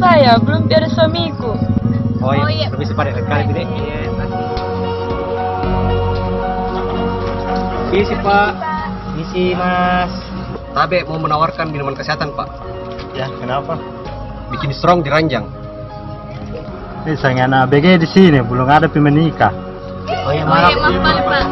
saya, belum ada suamiku. Oh Oh, iya, iya. permisi Pak, kali ini. Permisi Pak. Permisi Mas. Tabe mau menawarkan minuman kesehatan Pak. Ya, kenapa? Bikin strong di ranjang. Ini sayang anak BG di sini belum ada menikah. Oh iya, Oh iya, maaf banget, Pak.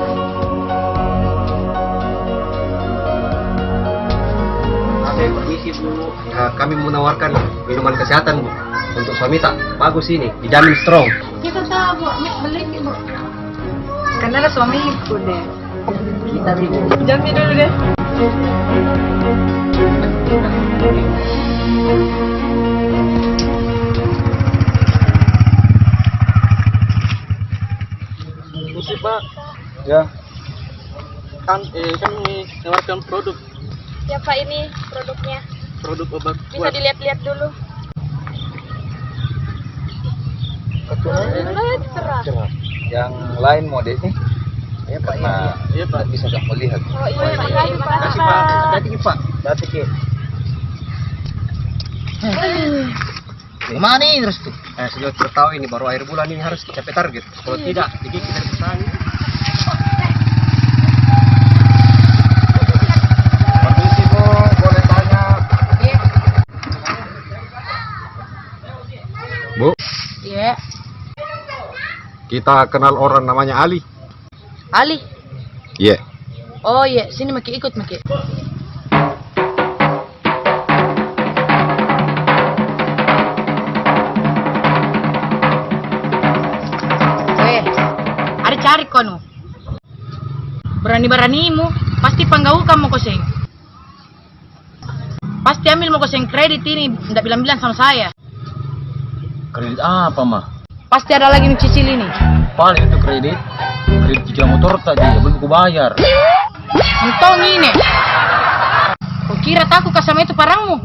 Tabe, permisi Bu. Ya, kami menawarkan minuman kesehatan Bu. Untuk suami tak bagus ini, dijamin strong. Kita tahu, Bu. Beli, Bu. Karena ada suamiku deh. Kita Bu. Jampi dulu deh. Mesti Pak, ya kan kami menawarkan produk Ya, Pak, ini produknya. obat Bisa kuat. dilihat-lihat dulu. Cerah. Yang lain modelnya ya karena Iya Pak. bisa dah melihat. Oh iya, makasih, Pak. Kasih Pak. Hati-hati Pak. Berarti ke gimana nih terus tuh? Sudah kita tahu ini baru akhir bulan ini harus capai target. Kalau tidak, jadi kita bertahan. Permisi Bu, boleh tanya? Bu, Iya. kita kenal orang namanya Ali. Ali. Iya. Oh iya, sini Maki ikut Maki. Ada cari kono. Berani-beranimu, pasti panggau kamu koseng. Pasti ambil mau koseng kredit ini, tidak bilang-bilang sama saya. Kredit apa mah? Pasti ada lagi cicil ini. Paling itu kredit cicil motor tadi, belum ku bayar. Entong ini. Kau kira takut sama itu parangmu?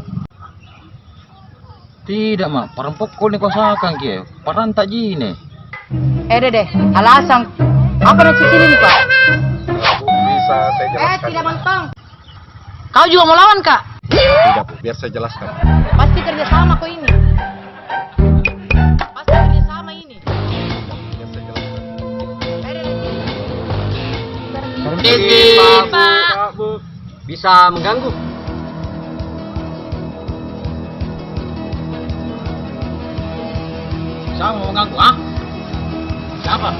Tidak mah, parang pokok nih kosakan kia, parang tak jine. Deh, alasan. Apa yang cicil ini, Pak? Bu, bisa saya jelaskan? Tidak mentong. Kau juga mau lawan, Kak? Tidak, Bu, biar saya jelaskan. Pasti kerjasama kok ini. Pasti kerjasama ini. Biar saya jelaskan. Permisi Pak, Bu. Bisa mengganggu. Siapa mau ngaku ah? Siapa?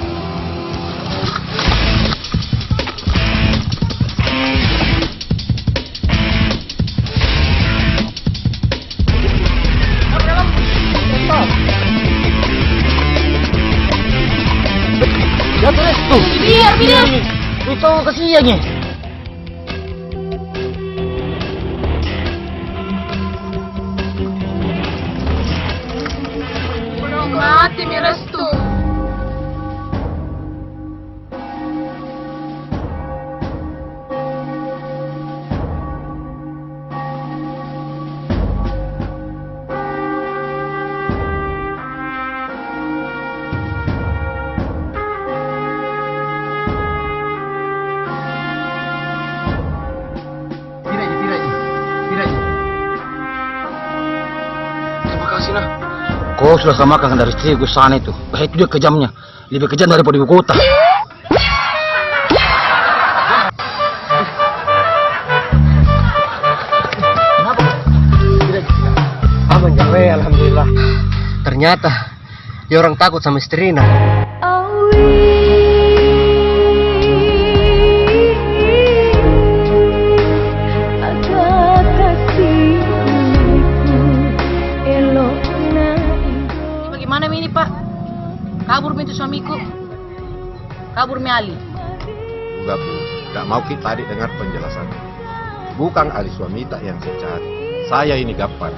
Ya terus tuh. Biar. Itu kesiannya. Belum mati, mi restu. Tidak. Terima kasih nah. Kau sudah samakan dari istriku sana itu. Itu dia kejamnya. Lebih kejam daripada ibu kota. Kenapa? Tidak. Aman ya, alhamdulillah. Ternyata dia orang takut sama istrinya. Bagaimana ini, Pak? Kabur itu suamiku. Kabur Ali. Enggak, Bu. Tidak mau kita adik dengar penjelasan. Bukan Ali Suamita yang saya cari. Saya ini Gappar.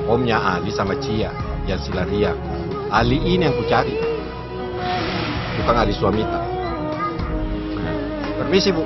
Omnya Ali sama Cia yang silaria. Ali ini yang kucari. Bukan Ali Suamita. Permisi, Bu.